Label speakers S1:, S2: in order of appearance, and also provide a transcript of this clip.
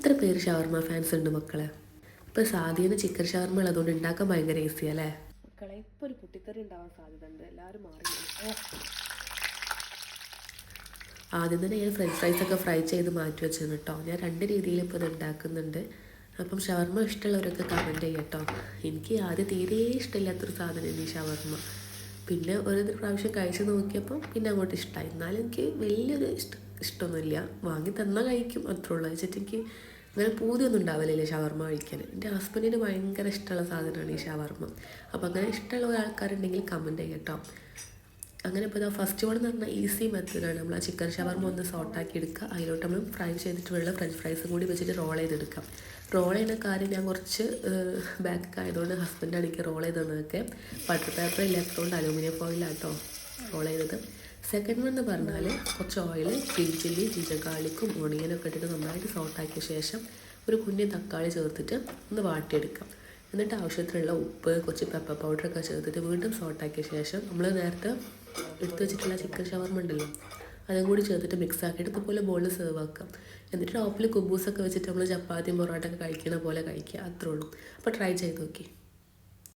S1: എത്ര പേര് ഷവർമ ഫാൻസ് ഉണ്ട് മക്കളെ. ഇപ്പോൾ സാധ്യത ചിക്കൻ ഷവർമ ഉള്ളതുകൊണ്ട് ഉണ്ടാക്കാൻ ഭയങ്കര ഈസി അല്ലേ മക്കളെ. ഇപ്പോൾ ഒരു പൊട്ടിത്തെറി ഉണ്ടാവാൻ സാധ്യത ഉണ്ട്, എല്ലാവരും മാറി. ആദ്യം തന്നെ ഞാൻ ഫ്രഞ്ച് ഫ്രൈസൊക്കെ ഫ്രൈ ചെയ്ത് മാറ്റി വെച്ചിരുന്നു കേട്ടോ. ഞാൻ 2 രീതിയിൽ ഇപ്പോൾ ഇത് ഉണ്ടാക്കുന്നുണ്ട്. അപ്പം ഷവർമ ഇഷ്ടമുള്ളവരൊക്കെ കമൻറ്റ് ചെയ്യട്ടോ. എനിക്ക് ആദ്യം തീരെ ഇഷ്ടമില്ലാത്തൊരു സാധനമാണ് ഈ ഷവർമ. പിന്നെ ഒരു പ്രാവശ്യം കഴിച്ച് നോക്കിയപ്പോൾ പിന്നെ അങ്ങോട്ട് ഇഷ്ടമായി. എന്നാലും എനിക്ക് വലിയൊരു ഇഷ്ടമൊന്നുമില്ല. വാങ്ങി തന്നാൽ കഴിക്കും, അത്രേ ഉള്ളൂ. വെച്ചിട്ട് എനിക്ക് അങ്ങനെ പൂതിയൊന്നും ഉണ്ടാവില്ല ഷവർമ കഴിക്കാൻ. എൻ്റെ ഹസ്ബൻഡിന് ഭയങ്കര ഇഷ്ടമുള്ള സാധനമാണ് ഈ ഷവർമ. അപ്പോൾ അങ്ങനെ ഇഷ്ടമുള്ള ആൾക്കാരുണ്ടെങ്കിൽ കമൻറ്റ് ചെയ്യട്ടോ. അങ്ങനെ ഇപ്പോൾ ഫസ്റ്റ് വൺ എന്ന് പറഞ്ഞാൽ ഈസി മെത്തേഡാണ്. നമ്മൾ ആ ചിക്കൻ ഷവർമ ഒന്ന് സോട്ടാക്കി എടുക്കുക. അതിലോട്ട് നമ്മൾ ഫ്രൈ ചെയ്തിട്ടുള്ള ഫ്രഞ്ച് ഫ്രൈസും കൂടി വെച്ചിട്ട് റോൾ ചെയ്തെടുക്കാം. റോൾ ചെയ്യുന്ന കാര്യം ഞാൻ കുറച്ച് ബാക്ക് ആയതുകൊണ്ട് ഹസ്ബൻഡാണ് എനിക്ക് റോൾ ചെയ്ത് തന്നതൊക്കെ. ബട്ടർ പേപ്പർ ഇല്ലാത്തതുകൊണ്ട് അലൂമിനിയം ഫോയിലാട്ടോ റോൾ ചെയ്തത്. സെക്കൻഡ് വൺ എന്ന് പറഞ്ഞാൽ കുറച്ച് ഓയിൽ, ഗ്രീൻ ചില്ലി, ജിഞ്ചർ ഗാർലിക്കും ഒണിയനൊക്കെ ഇട്ടിട്ട് നന്നായിട്ട് സോട്ടാക്കിയ ശേഷം ഒരു കുഞ്ഞ് തക്കാളി ചേർത്തിട്ട് ഒന്ന് വാട്ടിയെടുക്കാം. എന്നിട്ട് ആവശ്യത്തിനുള്ള ഉപ്പ്, കുറച്ച് പെപ്പർ പൗഡറൊക്കെ ചേർത്തിട്ട് വീണ്ടും സോട്ടാക്കിയ ശേഷം നമ്മൾ നേരത്തെ എടുത്ത് വെച്ചിട്ടുള്ള ചിക്കൻ ഷവർമ ഉണ്ടല്ലോ അതും കൂടി ചേർത്തിട്ട് മിക്സ് ആക്കിയിട്ട് ഇതുപോലെ ബോളിൽ സെർവ് ആക്കാം. എന്നിട്ട് ടോപ്പിൽ കുബൂസൊക്കെ വെച്ചിട്ട് നമ്മൾ ചപ്പാത്തിയും പൊറോട്ടയൊക്കെ കഴിക്കണ പോലെ കഴിക്കുക, അത്രേ ഉള്ളൂ. അപ്പോൾ ട്രൈ ചെയ്ത് നോക്കി.